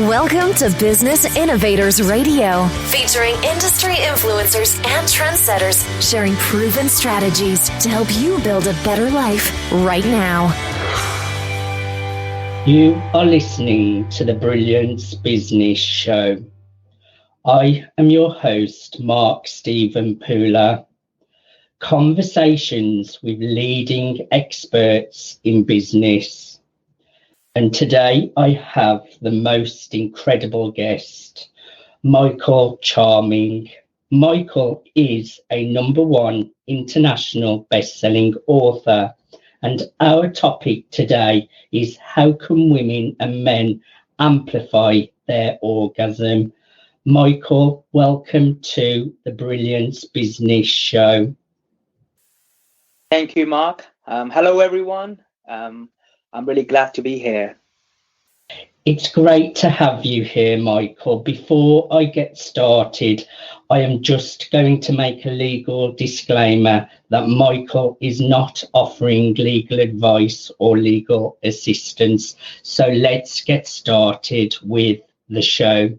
Welcome to Business Innovators Radio, featuring industry influencers and trendsetters sharing proven strategies to help you build a better life right now. You are listening to the Brilliance Business Show. I am your host, Mark Stephen Pooler. Conversations with leading experts in business. And today I have the most incredible guest, Michael Charming. Michael is a #1 international best-selling author. And our topic today is how can women and men amplify their orgasm? Michael, welcome to the Brilliance Business Show. Thank you, Mark. Hello, everyone. I'm really glad to be here. It's great to have you here, Michael. Before I get started, I am just going to make a legal disclaimer that Michael is not offering legal advice or legal assistance. So let's get started with the show.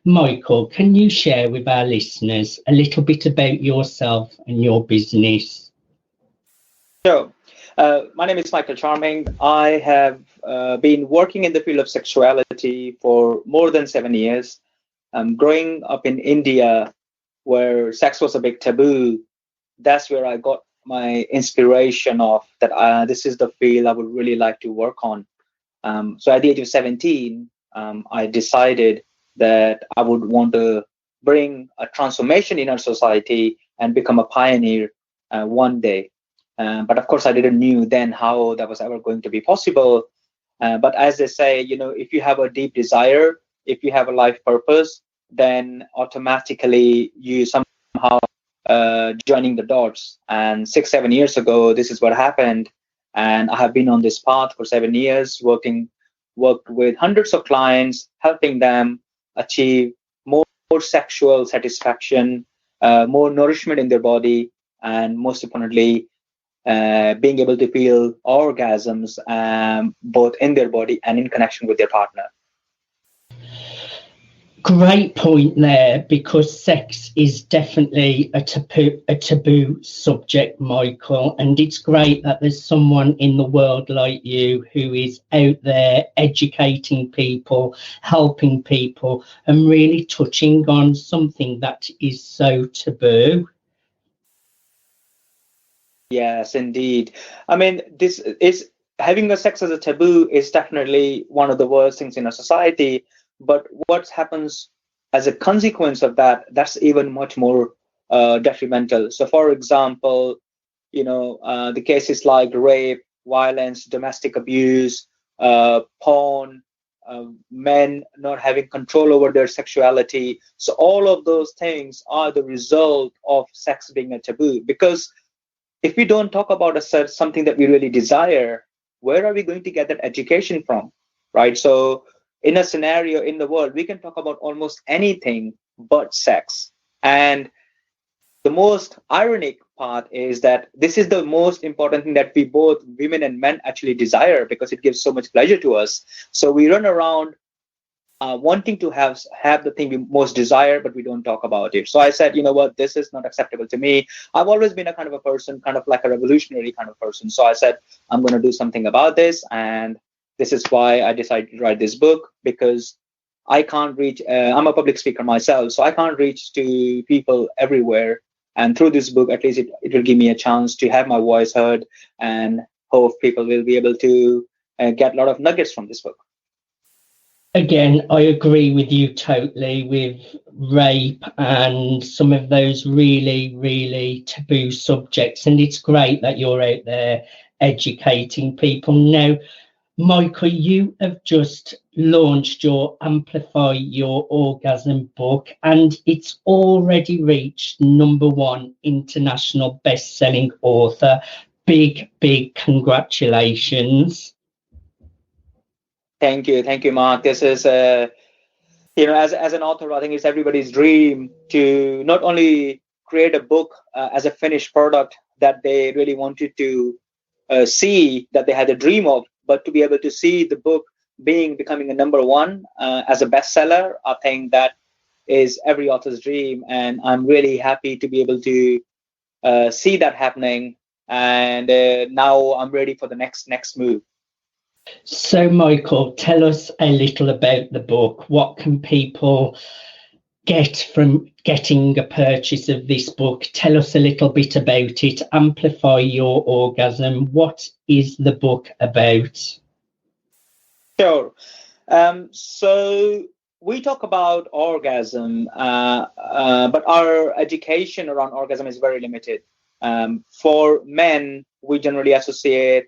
Michael, can you share with our listeners a little bit about yourself and your business? Sure. My name is Michael Charming. I have been working in the field of sexuality for more than 7 years. Growing up in India, where sex was a big taboo, that's where I got my inspiration of that this is the field I would really like to work on. So at the age of 17, I decided that I would want to bring a transformation in our society and become a pioneer one day. But of course, I didn't knew then how that was ever going to be possible. But as they say, if you have a deep desire, if you have a life purpose, then automatically you somehow joining the dots. And 6-7 years ago, this is what happened. And I have been on this path for 7 years, worked with hundreds of clients, helping them achieve more sexual satisfaction, more nourishment in their body, and most importantly, being able to feel orgasms both in their body and in connection with their partner. Great point there, because sex is definitely a taboo subject, Michael, and it's great that there's someone in the world like you who is out there educating people, helping people, and really touching on something that is so taboo. Yes, indeed. I mean, this is having a sex as a taboo is definitely one of the worst things in our society. But what happens as a consequence of that, that's even much more detrimental. So, for example, the cases like rape, violence, domestic abuse, porn, men not having control over their sexuality. So all of those things are the result of sex being a taboo. Because if we don't talk about something that we really desire, where are we going to get that education from, right? So in a scenario in the world, we can talk about almost anything but sex. And the most ironic part is that this is the most important thing that we both, women and men, actually desire, because it gives so much pleasure to us. So we run around wanting to have the thing we most desire, but we don't talk about it. So I said, you know what, this is not acceptable to me. I've always been a kind of a person, kind of like a revolutionary kind of person. So I said, I'm going to do something about this. And this is why I decided to write this book, because I can't reach, I'm a public speaker myself, so I can't reach to people everywhere. And through this book, at least it will give me a chance to have my voice heard, and hope people will be able to get a lot of nuggets from this book. Again, I agree with you totally with rape and some of those really, really taboo subjects. And it's great that you're out there educating people. Now, Michael, you have just launched your Amplify Your Orgasm book, and it's already reached #1 international best-selling author. Big congratulations. Thank you, Mark. This is, as an author, I think it's everybody's dream to not only create a book as a finished product that they really wanted to see, that they had a dream of, but to be able to see the book becoming a number one as a bestseller, I think that is every author's dream, and I'm really happy to be able to see that happening. And now I'm ready for the next move. So, Michael, tell us a little about the book. What can people get from getting a purchase of this book? Tell us a little bit about it. Amplify Your Orgasm. What is the book about? Sure. So we talk about orgasm, but our education around orgasm is very limited. For men, we generally associate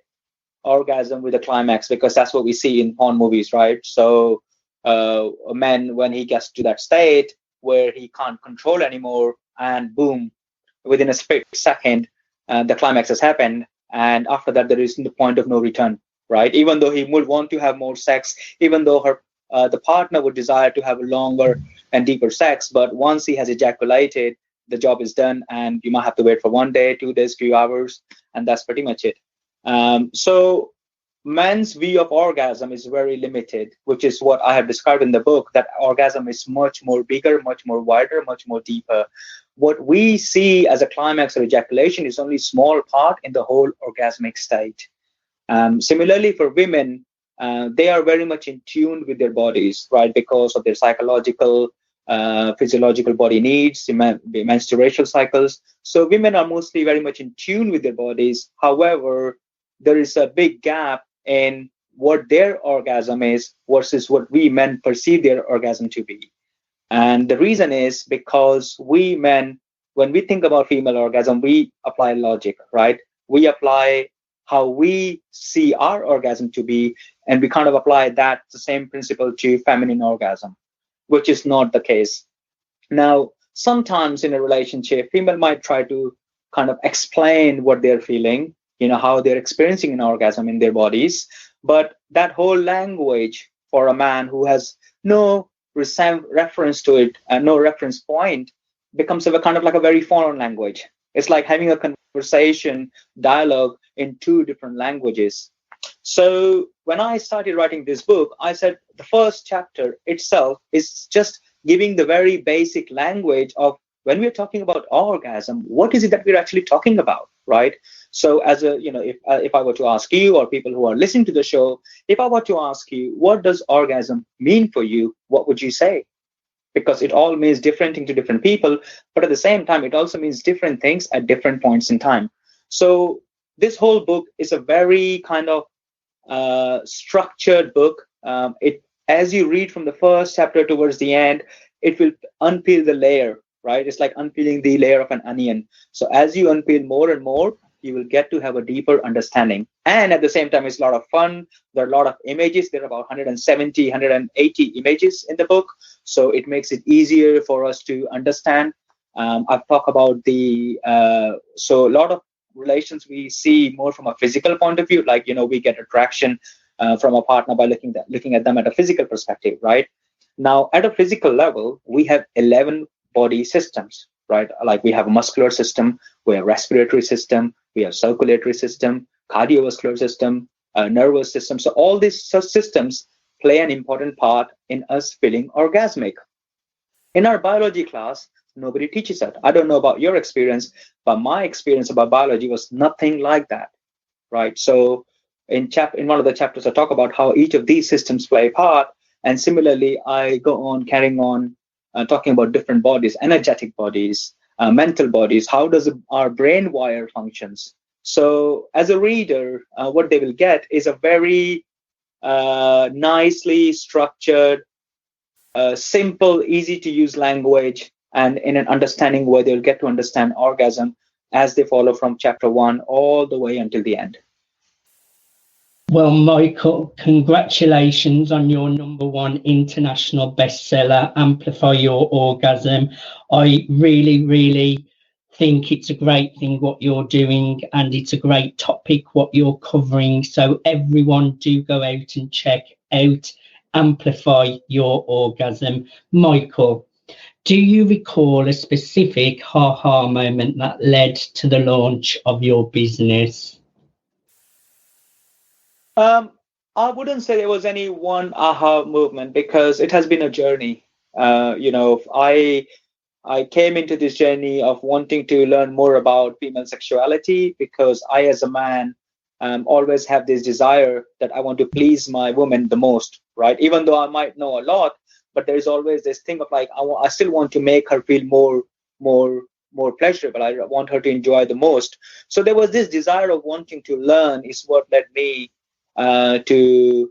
orgasm with a climax because that's what we see in porn movies, right? So a man, when he gets to that state where he can't control anymore, and boom, within a split second, the climax has happened, and after that there is the point of no return, right? Even though he would want to have more sex, even though the partner would desire to have a longer and deeper sex, but once he has ejaculated, the job is done, and you might have to wait for 1 day, 2 days, few hours, and that's pretty much it. So man's view of orgasm is very limited, which is what I have described in the book, that orgasm is much more bigger, much more wider, much more deeper. What we see as a climax or ejaculation is only a small part in the whole orgasmic state. Similarly, for women, they are very much in tune with their bodies, right? Because of their psychological, physiological body needs, menstrual cycles. So women are mostly very much in tune with their bodies. However, there is a big gap in what their orgasm is versus what we men perceive their orgasm to be. And the reason is because we men, when we think about female orgasm, we apply logic, right? We apply how we see our orgasm to be, and we kind of apply that the same principle to feminine orgasm, which is not the case. Now, sometimes in a relationship, female might try to kind of explain what they're feeling, how they're experiencing an orgasm in their bodies. But that whole language for a man who has no reference to it and no reference point becomes a kind of like a very foreign language. It's like having a conversation, dialogue in two different languages. So when I started writing this book, I said the first chapter itself is just giving the very basic language of when we're talking about orgasm, what is it that we're actually talking about, right? So as a, if I were to ask you, or people who are listening to the show, if I were to ask you, what does orgasm mean for you? What would you say? Because it all means different things to different people, but at the same time, it also means different things at different points in time. So this whole book is a very kind of structured book. As you read from the first chapter towards the end, it will unpeel the layer, right? It's like unpeeling the layer of an onion. So as you unpeel more and more, you will get to have a deeper understanding. And at the same time, it's a lot of fun. There are a lot of images. There are about 170, 180 images in the book. So it makes it easier for us to understand. I've talked about so a lot of relations we see more from a physical point of view, like, we get attraction from a partner by looking at them at a physical perspective, right? Now, at a physical level, we have 11 body systems, right? Like we have a muscular system, we have respiratory system, we have circulatory system, cardiovascular system, nervous system. So all these systems play an important part in us feeling orgasmic. In our biology class, nobody teaches that. I don't know about your experience, but my experience about biology was nothing like that, right? So in one of the chapters, I talk about how each of these systems play a part. And similarly, I go on carrying on talking about different bodies, energetic bodies, mental bodies. How does our brain wire functions? So as a reader, what they will get is a very nicely structured, simple, easy to use language, and in an understanding where they'll get to understand orgasm as they follow from chapter 1 all the way until the end. Well, Michael, congratulations on your #1 international bestseller, Amplify Your Orgasm. I really, really think it's a great thing what you're doing, and it's a great topic what you're covering. So everyone do go out and check out Amplify Your Orgasm. Michael, do you recall a specific ha-ha moment that led to the launch of your business? I wouldn't say there was any one aha movement because it has been a journey. I came into this journey of wanting to learn more about female sexuality because I, as a man, always have this desire that I want to please my woman the most, right? Even though I might know a lot, but there is always this thing of like I still want to make her feel more, more pleasurable. I want her to enjoy the most. So there was this desire of wanting to learn is what led me to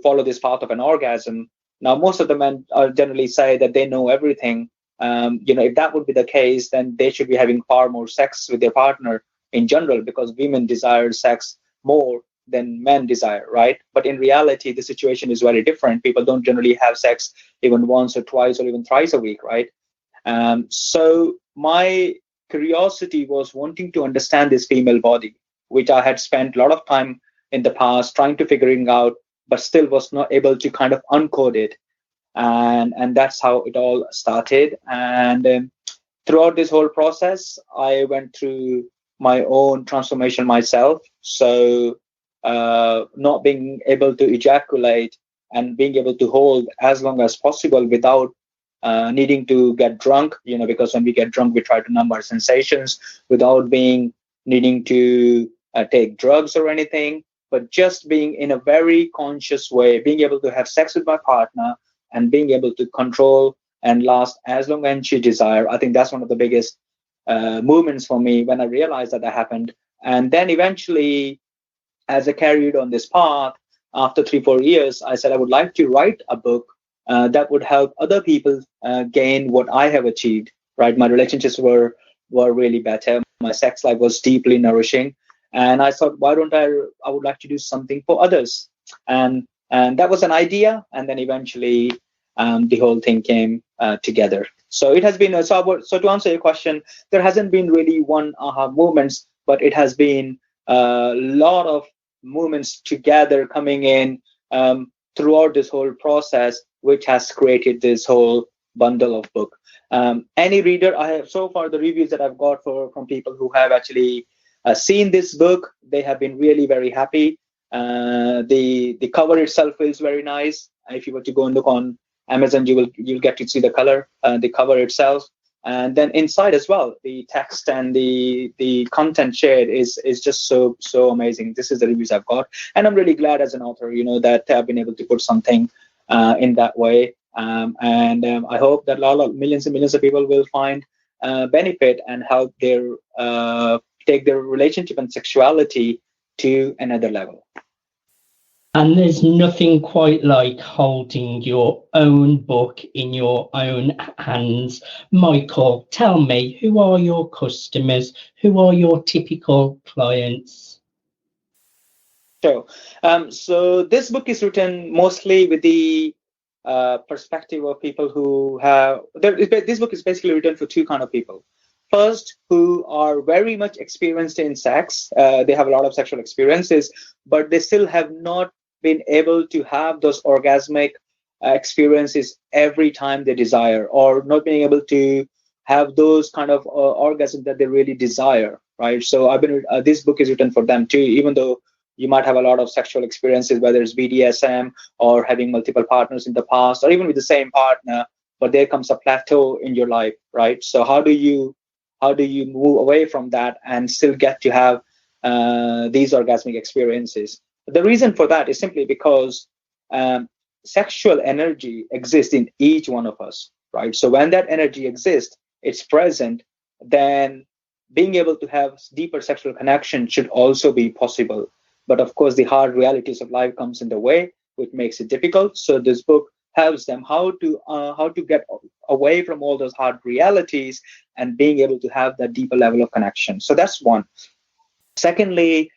follow this path of an orgasm. Now, most of the men generally say that they know everything. If that would be the case, then they should be having far more sex with their partner in general, because women desire sex more than men desire, right? But in reality, the situation is very different. People don't generally have sex even once or twice or even thrice a week, right? So my curiosity was wanting to understand this female body, which I had spent a lot of time in the past trying to figuring out, but still was not able to kind of uncode it. And that's how it all started. And throughout this whole process, I went through my own transformation myself. So not being able to ejaculate and being able to hold as long as possible without needing to get drunk, because when we get drunk, we try to numb our sensations without needing to take drugs or anything, but just being in a very conscious way, being able to have sex with my partner and being able to control and last as long as she desire. I think that's one of the biggest movements for me when I realized that happened. And then eventually, as I carried on this path, after 3-4 years, I said I would like to write a book that would help other people gain what I have achieved. Right, my relationships were really better. My sex life was deeply nourishing, and I thought, why don't I? I would like to do something for others, and that was an idea. And then eventually, the whole thing came together. So it has been so to answer your question, there hasn't been really one aha moments, but it has been a lot of movements together coming in throughout this whole process, which has created this whole bundle of book. Any reader, I have so far the reviews that I've got from people who have actually seen this book, they have been really very happy. The cover itself is very nice. If you were to go and look on Amazon, you'll get to see the color, the cover itself, and then inside as well, the text and the content shared is just so amazing. This is the reviews I've got, and I'm really glad as an author, that I've been able to put something in that way. I hope that a lot of millions and millions of people will find benefit and help their take their relationship and sexuality to another level. And there's nothing quite like holding your own book in your own hands. Michael, tell me, who are your customers? Who are your typical clients? Sure. So this book is written mostly with the perspective of people who have. This book is basically written for two kind of people. First, who are very much experienced in sex. They have a lot of sexual experiences, but they still have not been able to have those orgasmic experiences every time they desire, or not being able to have those kind of orgasms that they really desire, right? So this book is written for them too, even though you might have a lot of sexual experiences, whether it's BDSM or having multiple partners in the past, or even with the same partner, but there comes a plateau in your life, right? So how do you move away from that and still get to have these orgasmic experiences? The reason for that is simply because sexual energy exists in each one of us, right? So when that energy exists, it's present, then being able to have deeper sexual connection should also be possible. But of course, the hard realities of life comes in the way, which makes it difficult. So this book helps them how to get away from all those hard realities and being able to have that deeper level of connection. So that's one. Secondly,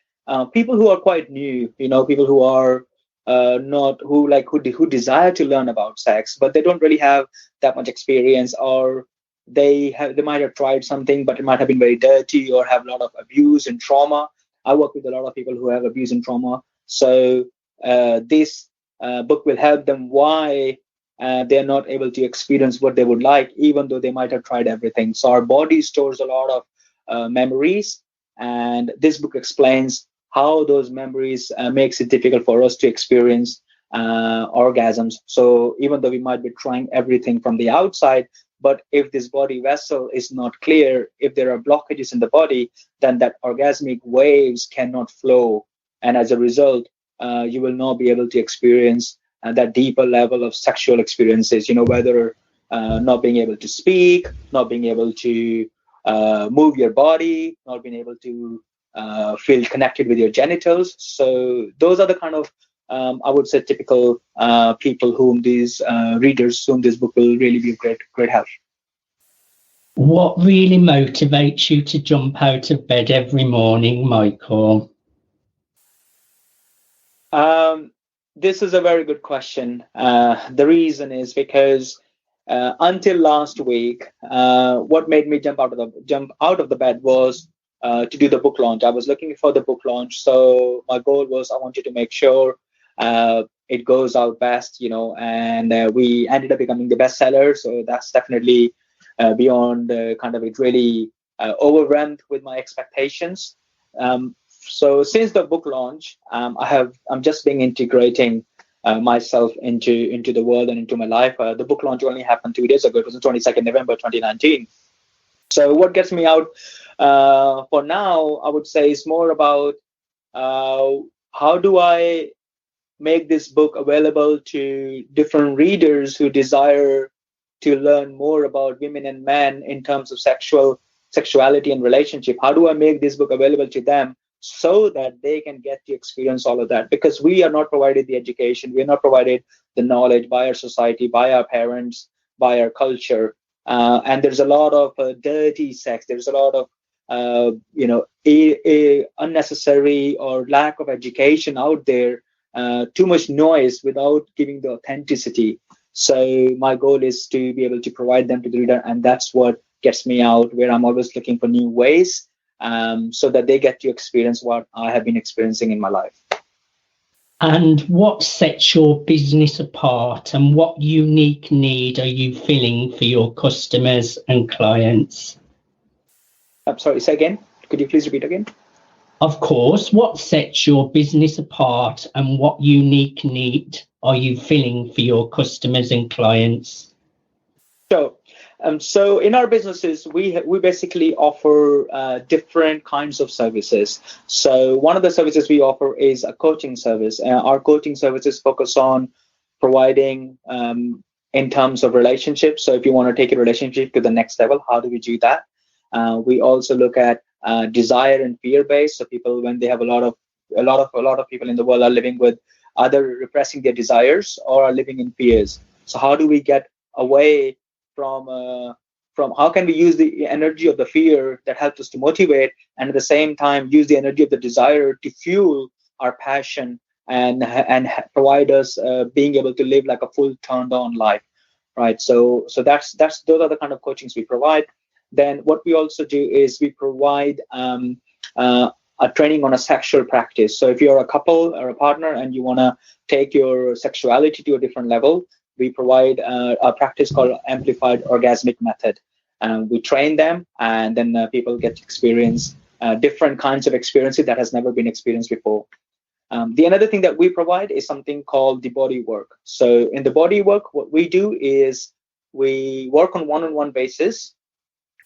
people who are quite new, people who are who desire to learn about sex, but they don't really have that much experience, or they might have tried something, but it might have been very dirty or have a lot of abuse and trauma. I work with a lot of people who have abuse and trauma. So this book will help them why they're not able to experience what they would like, even though they might have tried everything. So our body stores a lot of memories, and this book explains how those memories makes it difficult for us to experience orgasms. So even though we might be trying everything from the outside, but if this body vessel is not clear, if there are blockages in the body, then that orgasmic waves cannot flow. And as a result, you will not be able to experience that deeper level of sexual experiences, whether not being able to speak, not being able to move your body, not being able to feel connected with your genitals. So those are the kind of, I would say, typical people whom these readers, whom this book will really be of great help. What really motivates you to jump out of bed every morning, Michael? This is a very good question. The reason is because until last week, what made me jump out of the bed was to do the book launch. I was looking for the book launch, so my goal was I wanted to make sure it goes out best, and we ended up becoming the bestseller. So that's definitely beyond kind of it really overwhelmed with my expectations. So since the book launch, I'm just been integrating myself into the world and into my life. The book launch only happened 2 days ago. It was the 22nd November 2019. So what gets me out for now, I would say, is more about how do I make this book available to different readers who desire to learn more about women and men in terms of sexuality and relationship. How do I make this book available to them so that they can get to experience all of that? Because we are not provided the education, we are not provided the knowledge by our society, by our parents, by our culture. And there's a lot of dirty sex. There's a lot of unnecessary or lack of education out there. Too much noise without giving the authenticity. So my goal is to be able to provide them to the reader, and that's what gets me out, where I'm always looking for new ways so that they get to experience what I have been experiencing in my life. And what sets your business apart, and what unique need are you filling for your customers and clients? I'm sorry, say again. Could you please repeat again? Of course. What sets your business apart, and what unique need are you filling for your customers and clients? So in our businesses, we basically offer different kinds of services. So one of the services we offer is a coaching service. Our coaching services focus on providing in terms of relationships. So if you want to take a relationship to the next level, how do we do that? We also look at desire and fear based. So people, when they have a lot of people in the world are living with either repressing their desires or are living in fears. So how do we get away from how can we use the energy of the fear that helps us to motivate, and at the same time use the energy of the desire to fuel our passion and provide us being able to live like a full turned on life, right? So that's those are the kind of coachings we provide. Then what we also do is we provide a training on a sexual practice. So if you're a couple or a partner and you want to take your sexuality to a different level, we provide a practice called Amplified Orgasmic Method. We train them, and then people get to experience different kinds of experiences that has never been experienced before. The another thing that we provide is something called the Bodywork. So in the Bodywork, what we do is we work on one-on-one basis,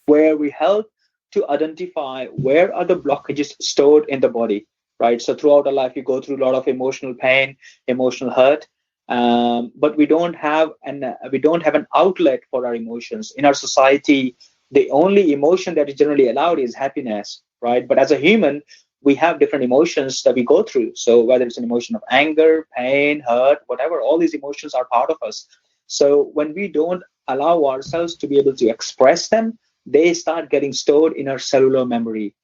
where we help to identify where are the blockages stored in the body, right? So throughout our life, we go through a lot of emotional pain, emotional hurt, but we don't have an outlet for our emotions. In our society, the only emotion that is generally allowed is happiness, right? But as a human, we have different emotions that we go through. So whether it's an emotion of anger, pain, hurt, whatever, all these emotions are part of us. So when we don't allow ourselves to be able to express them, they start getting stored in our cellular memory.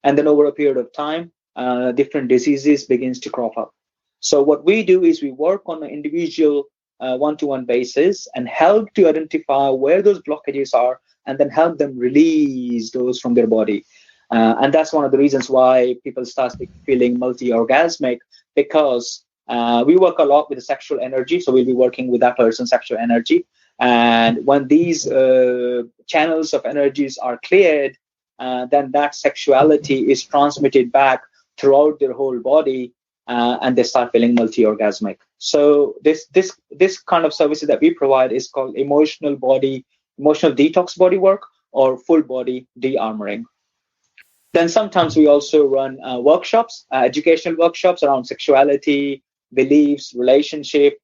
And then over a period of time, different diseases begins to crop up. So what we do is we work on an individual one-to-one basis and help to identify where those blockages are, and then help them release those from their body. And that's one of the reasons why people start feeling multi-orgasmic, because we work a lot with the sexual energy. So we'll be working with that person's sexual energy. And when these channels of energies are cleared, then that sexuality is transmitted back throughout their whole body, and they start feeling multi-orgasmic. So this kind of services that we provide is called emotional detox body work, or full body de-armoring. Then sometimes we also run workshops, educational workshops around sexuality, beliefs, relationship.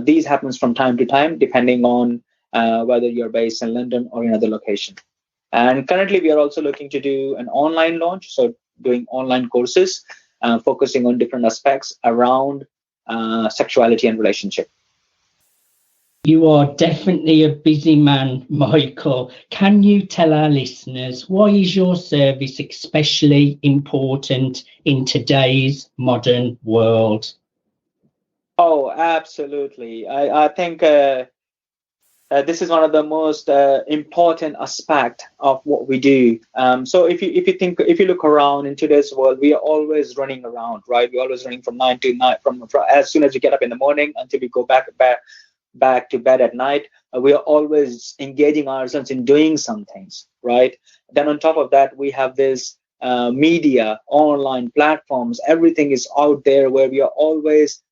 These happens from time to time, depending on whether you're based in London or another location. And currently, we are also looking to do an online launch, so doing online courses, focusing on different aspects around sexuality and relationship. You are definitely a busy man, Michael. Can you tell our listeners, why is your service especially important in today's modern world? Oh, absolutely. I think this is one of the most important aspect of what we do. So if you look around in today's world, we are always running around, right? We're always running from 9 to 9, from as soon as we get up in the morning until we go back to bed at night. We are always engaging ourselves in doing some things, right? Then on top of that, we have this media, online platforms. Everything is out there where we are always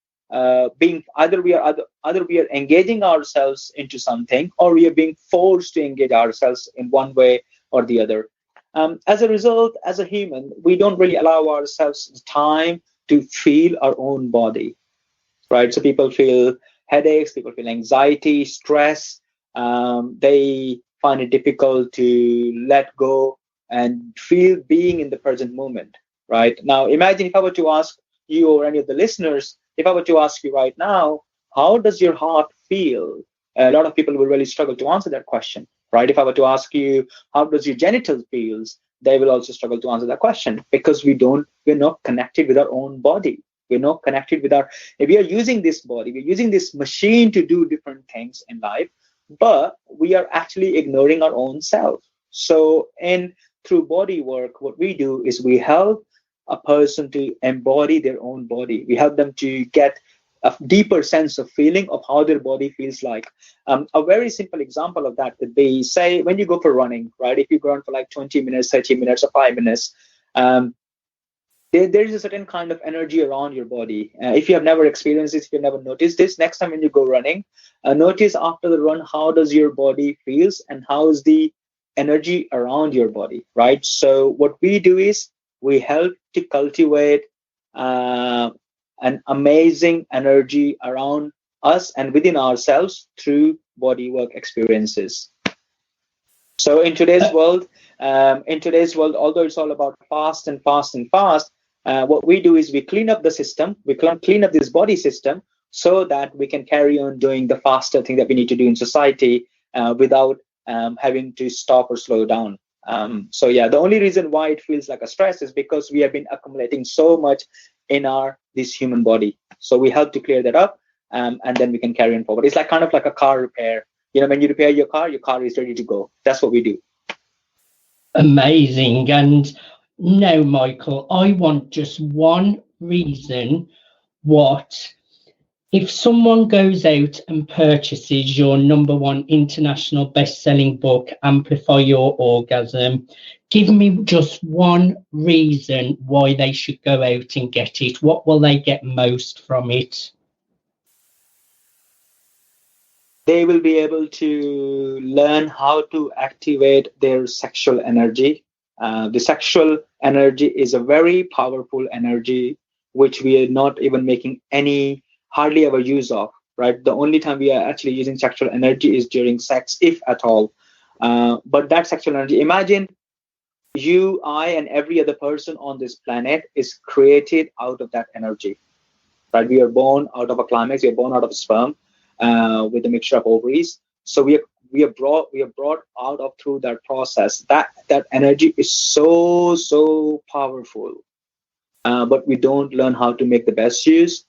being either we are engaging ourselves into something, or we are being forced to engage ourselves in one way or the other. As a result, as a human, we don't really allow ourselves time to feel our own body, right? So people feel headaches, people feel anxiety, stress. They find it difficult to let go and feel being in the present moment, right? Now, imagine if I were to ask you or any of the listeners, if I were to ask you right now, how does your heart feel? A lot of people will really struggle to answer that question, right? If I were to ask you, how does your genitals feel? They will also struggle to answer that question, because we're not connected with our own body. We're not connected with if we are using this body, we're using this machine to do different things in life, but we are actually ignoring our own self. So through body work, what we do is we help a person to embody their own body. We help them to get a deeper sense of feeling of how their body feels like. A very simple example of that would be, say, when you go for running, right? If you go on for like 20 minutes, 30 minutes, or 5 minutes, there is a certain kind of energy around your body. If you have never experienced this, if you've never noticed this, next time when you go running, notice after the run, how does your body feels and how is the energy around your body, right? So what we do is we help to cultivate an amazing energy around us and within ourselves through bodywork experiences. So in today's world, although it's all about fast, what we do is we clean up the system, we clean up this body system, so that we can carry on doing the faster thing that we need to do in society without having to stop or slow down. So yeah, the only reason why it feels like a stress is because we have been accumulating so much in this human body. So we help to clear that up, and then we can carry on forward. It's like kind of like a car repair. When you repair your car is ready to go. That's what we do. Amazing. And now, Michael, I want just one reason if someone goes out and purchases your #1 international best-selling book, Amplify Your Orgasm, give me just one reason why they should go out and get it. What will they get most from it? They will be able to learn how to activate their sexual energy. The sexual energy is a very powerful energy, which we are not even making hardly ever use of, right? The only time we are actually using sexual energy is during sex, if at all. But that sexual energy, imagine you, I, and every other person on this planet is created out of that energy, right? We are born out of a climax, we are born out of a sperm with a mixture of ovaries. So we are brought out of through that process. That energy is so powerful, but we don't learn how to make the best use.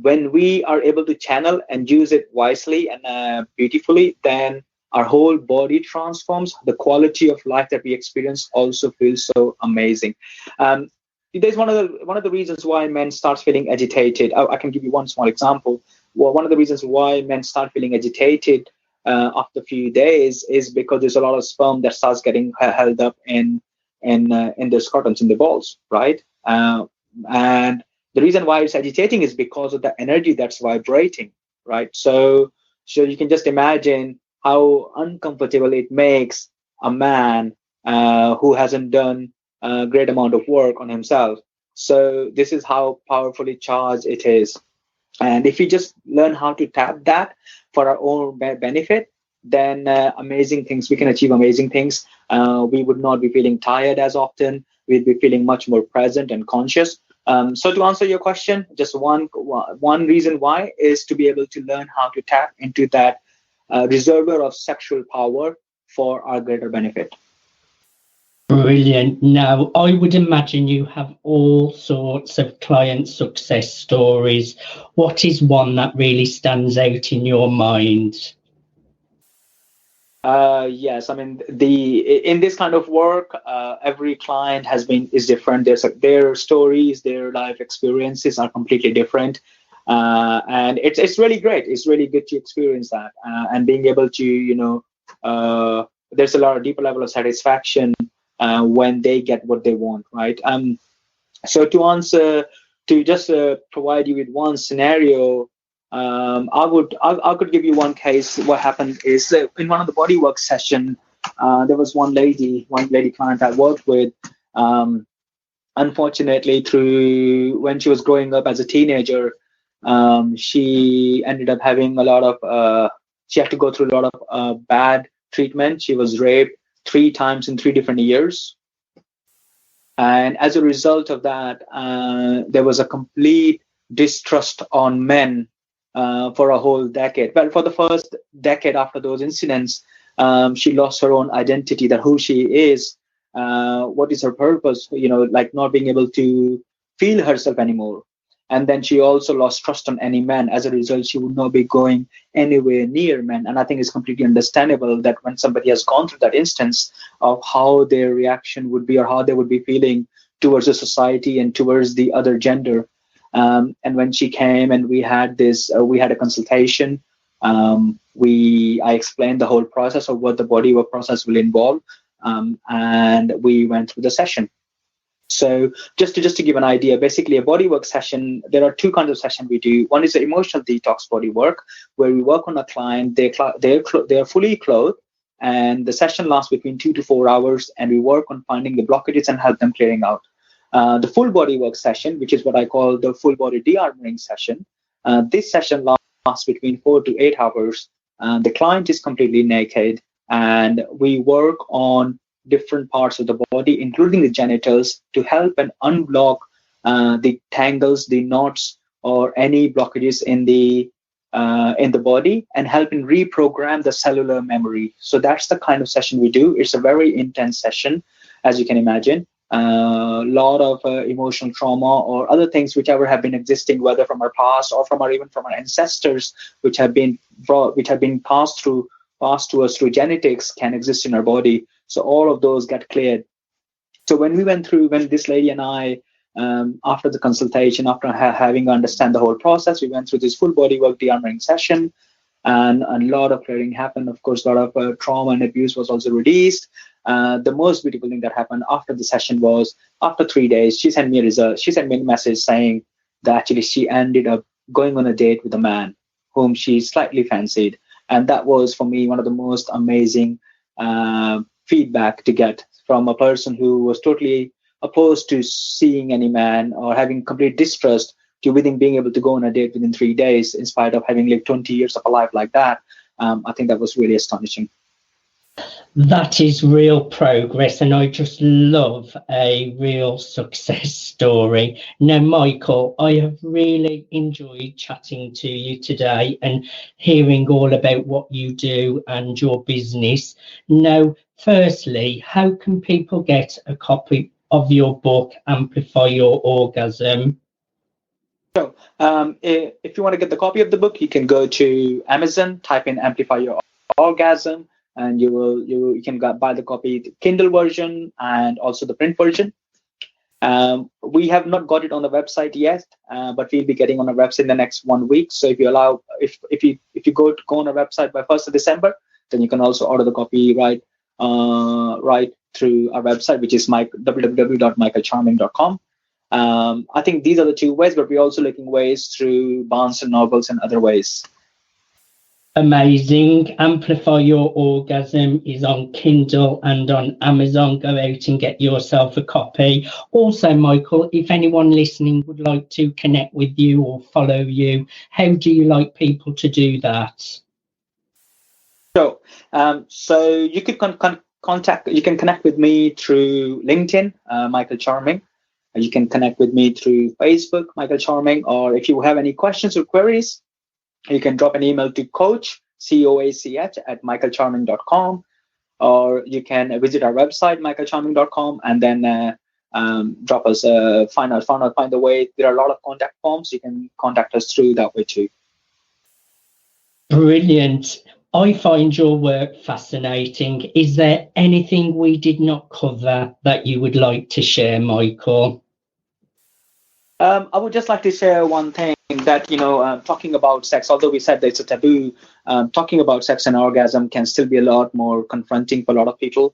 When we are able to channel and use it wisely and beautifully, then our whole body transforms. The quality of life that we experience also feels so amazing. There's one of the reasons why men start feeling agitated. I can give you one small example. Well, one of the reasons why men start feeling agitated after a few days is because there's a lot of sperm that starts getting held up in their scrotums, in the balls, right? And the reason why it's agitating is because of the energy that's vibrating, right? So you can just imagine how uncomfortable it makes a man who hasn't done a great amount of work on himself. So this is how powerfully charged it is. And if we just learn how to tap that for our own benefit, then amazing things, we can achieve amazing things. We would not be feeling tired as often. We'd be feeling much more present and conscious. So to answer your question, just one reason why is to be able to learn how to tap into that reservoir of sexual power for our greater benefit. Brilliant. Now, I would imagine you have all sorts of client success stories. What is one that really stands out in your mind? Yes, I mean in this kind of work, every client is different. Their stories, their life experiences are completely different, and it's really great. It's really good to experience that, and being able to there's a lot of deeper level of satisfaction when they get what they want, right? So to just provide you with one scenario. I could give you one case. What happened is in one of the bodywork session, there was one lady client I worked with. Unfortunately, when she was growing up as a teenager, she ended up having she had to go through a lot of bad treatment. She was raped 3 times in 3 different years. And as a result of that, there was a complete distrust on men for a whole decade. Well, for the first decade after those incidents, she lost her own identity, that who she is, what is her purpose, like not being able to feel herself anymore. And then she also lost trust on any man. As a result, she would not be going anywhere near men. And I think it's completely understandable that when somebody has gone through that instance of how their reaction would be or how they would be feeling towards the society and towards the other gender. And when she came and we had a consultation, I explained the whole process of what the bodywork process will involve, and we went through the session. So just to give an idea, basically a bodywork session, there are 2 kinds of session we do. One is the emotional detox bodywork, where we work on a client, they're fully clothed, and the session lasts between 2 to 4 hours, and we work on finding the blockages and help them clearing out. The full body work session, which is what I call the full body de-armoring session, this session lasts between 4 to 8 hours. The client is completely naked, and we work on different parts of the body, including the genitals, to help and unblock the tangles, the knots, or any blockages in the body, and help in reprogram the cellular memory. So that's the kind of session we do. It's a very intense session, as you can imagine. A lot of emotional trauma or other things whichever have been existing, whether from our past or even from our ancestors, which have been passed to us through genetics, can exist in our body. So all of those get cleared. So when this lady and I, after the consultation, after having understand the whole process, we went through this full body work de-armoring session, and a lot of clearing happened. Of course, a lot of trauma and abuse was also released. The most beautiful thing that happened after the session was, after 3 days, she sent me a message saying that actually she ended up going on a date with a man whom she slightly fancied. And that was, for me, one of the most amazing feedback to get from a person who was totally opposed to seeing any man or having complete distrust, to within being able to go on a date within 3 days, in spite of having lived 20 years of a life like that. I think that was really astonishing. That is real progress, and I just love a real success story. Now, Michael, I have really enjoyed chatting to you today and hearing all about what you do and your business. Now, firstly, how can people get a copy of your book, Amplify Your Orgasm? So, if you want to get the copy of the book, you can go to Amazon, type in Amplify Your Orgasm, and you can buy the copy, the Kindle version and also the print version. We have not got it on the website yet, but we'll be getting on the website in the next 1 week. So if you go on our website by 1st of December, then you can also order the copy right through our website, which is www.michaelcharming.com. I think these are the two ways, but we're also looking ways through Barnes and Nobles and other ways. Amazing. Amplify Your Orgasm is on Kindle and on Amazon. Go out and get yourself a copy. Also, Michael, if anyone listening would like to connect with you or follow you, how do you like people to do that? So you could you can connect with me through LinkedIn, Michael Charming. You can connect with me through Facebook, Michael Charming, or if you have any questions or queries, you can drop an email to coach, COACH, at michaelcharming.com, or you can visit our website, michaelcharming.com, and then drop us find the way. There are a lot of contact forms. You can contact us through that way too. Brilliant. I find your work fascinating. Is there anything we did not cover that you would like to share, Michael? I would just like to share one thing that, talking about sex, although we said that it's a taboo, talking about sex and orgasm can still be a lot more confronting for a lot of people.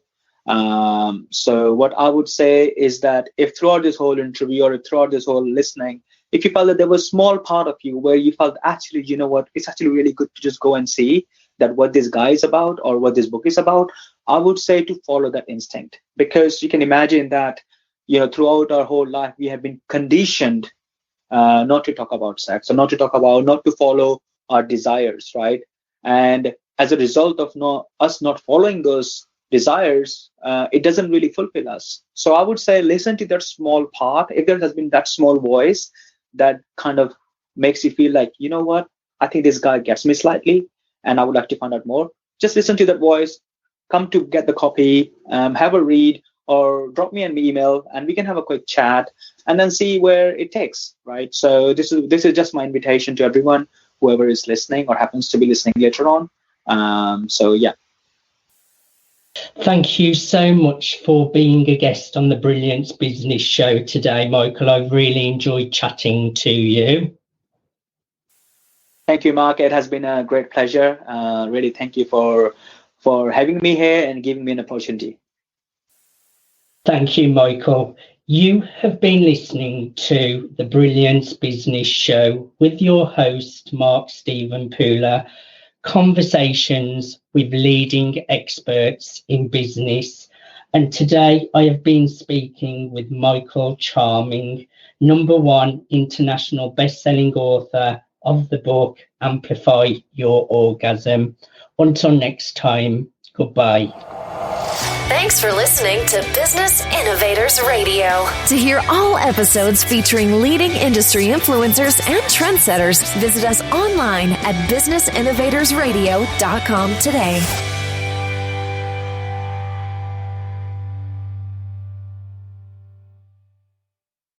So what I would say is that if throughout this whole interview or throughout this whole listening, if you felt that there was a small part of you where you felt actually, you know what, it's actually really good to just go and see that what this guy is about or what this book is about, I would say to follow that instinct. Because you can imagine that, throughout our whole life, we have been conditioned not to talk about sex or not to follow our desires, right? And as a result of us not following those desires, it doesn't really fulfill us. So I would say listen to that small part. If there has been that small voice that kind of makes you feel like, you know what, I think this guy gets me slightly and I would like to find out more, just listen to that voice, come to get the copy, have a read, or drop me an email and we can have a quick chat and then see where it takes, right? So this is just my invitation to everyone, whoever is listening or happens to be listening later on. So yeah. Thank you so much for being a guest on the Brilliance Business Show today, Michael. I've really enjoyed chatting to you. Thank you, Mark. It has been a great pleasure. Really, thank you for having me here and giving me an opportunity. Thank you, Michael. You have been listening to the Brilliance Business Show with your host, Mark Stephen Pooler, conversations with leading experts in business. And today I have been speaking with Michael Charming, #1 international best-selling author of the book, Amplify Your Orgasm. Until next time, goodbye. Thanks for listening to Business Innovators Radio. To hear all episodes featuring leading industry influencers and trendsetters, visit us online at businessinnovatorsradio.com today.